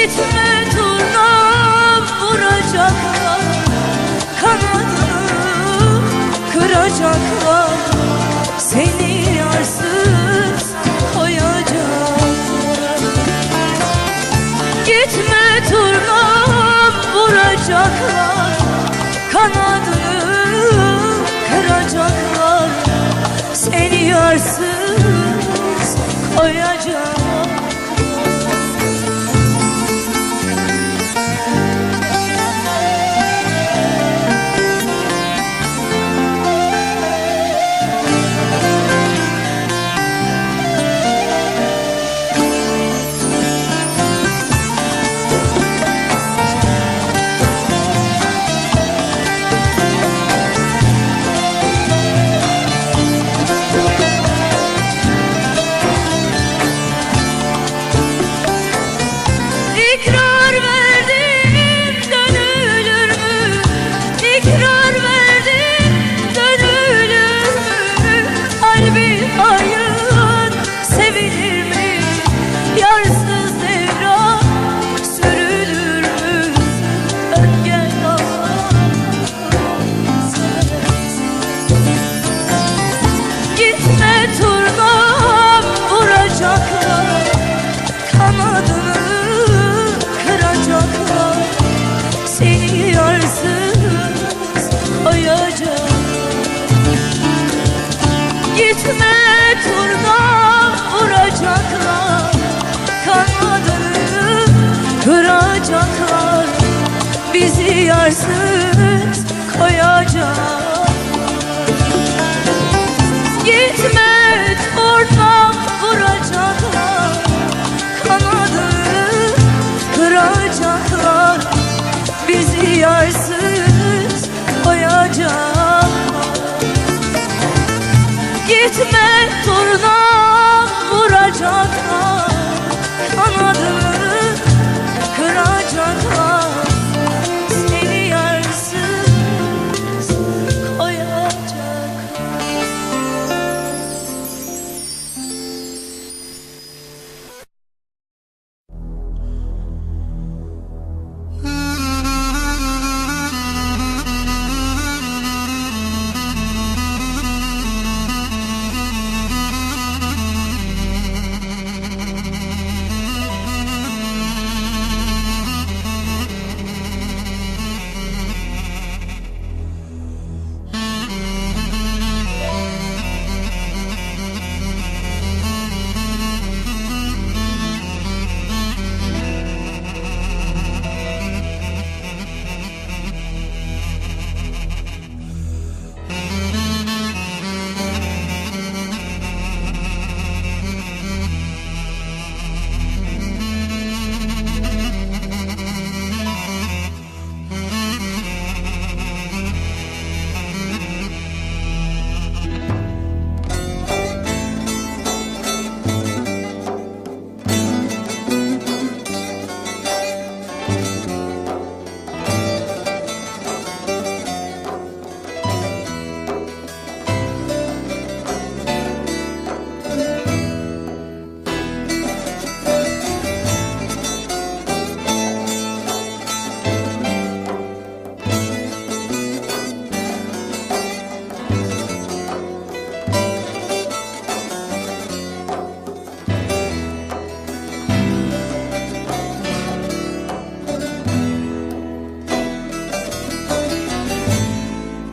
Gitme turnam, vuracaklar, kanadını kıracaklar, seni yarsız koyacaklar. Gitme turnam, vuracaklar, kanadını kıracaklar, seni yarsız koyacaklar. İkrar verdim, dönülür mü? İkrar verdim, dönülür mü? Kalbi ayın sevilir mi? Yarsız devran sürülür mü? Ön gel gitme turnam, vuracaklar, kanadını kıracaklar, seni yarsız koyacak. Gitme turnam, vuracaklar, kanadını kıracaklar, bizi yarsız koyacak. Gitme turnam, vuracaklar, kanadını kıracaklar, bizi yarsız koyacaklar. Gitme turnam, vuracaklar, kanadını kıracaklar, seni yarsız koyacaklar.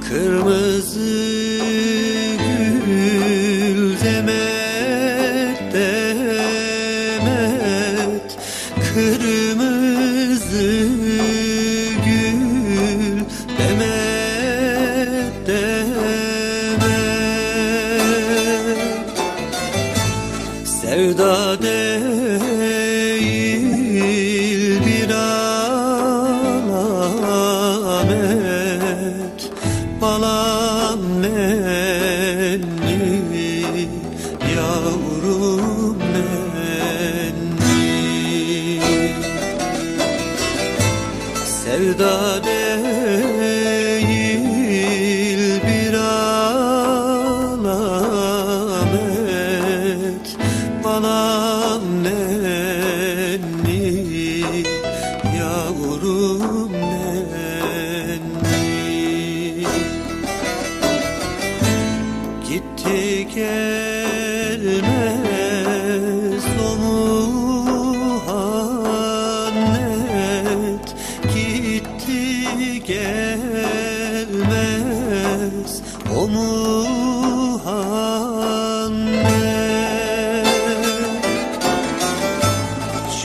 Kırmızı gül demet demet, kırmızı gül demet demet. Sevda değil bir alamet, balam nenni, yavrum nenni. Sevda değil bir alamet, balam nenni,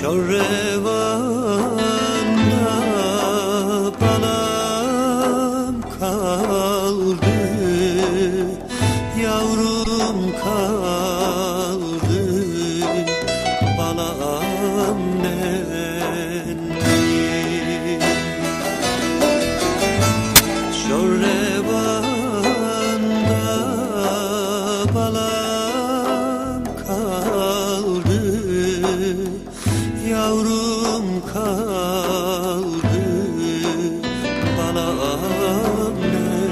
Şorrevanda balam kaldı, yavrum kaldı, balam nenni. Şorrevanda balam kaldı, yavrum kaldı, balam nenni.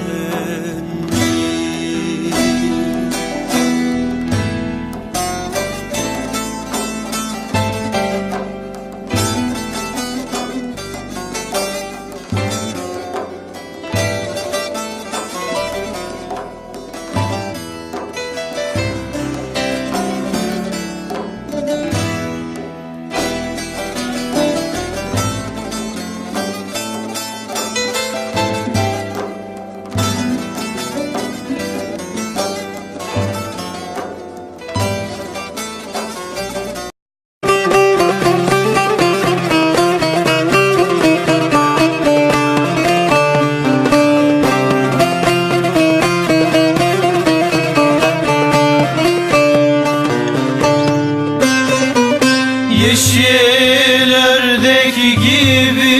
Yeşil ördek gibi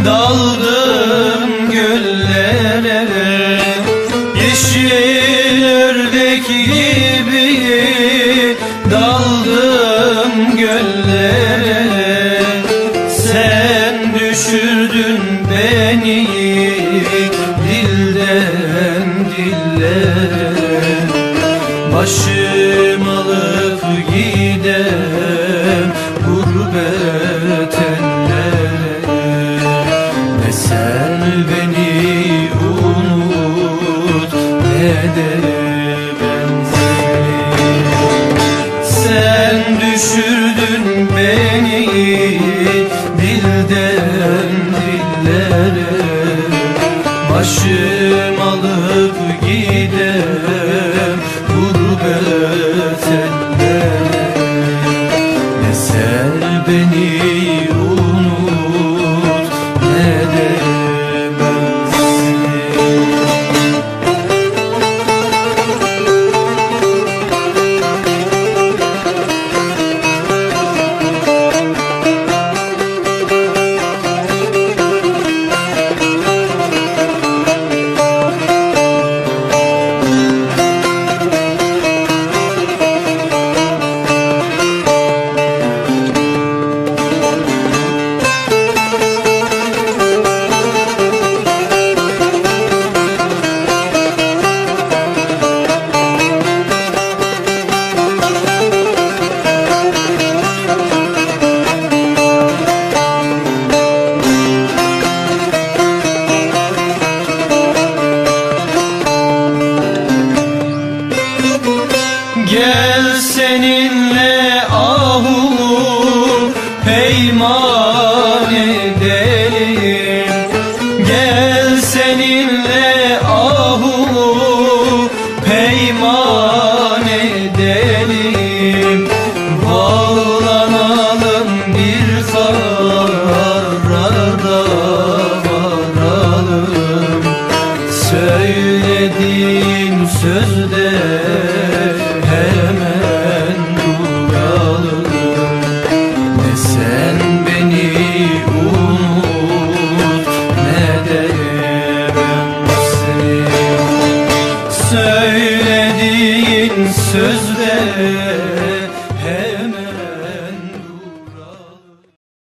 daldım göllere, yeşil ördek gibi daldım göllere. Sen düşürdün beni dilden dillere, başım alıp gidem gurbet ellere. Ne sen beni unut ne de ben seni. Sen düşürdün beni dilden dillere, başım alıp gidem gurbet ellere. Ne sen beni unut ne de ben seni. Gel seninle ahu peyman edelim, gel seninle ahu peyman edelim. Bağlanalım bir kararda varalım, söylediğin sözde hemen duralım. Ne sen beni unut ne de ben seni. Söylediğin sözde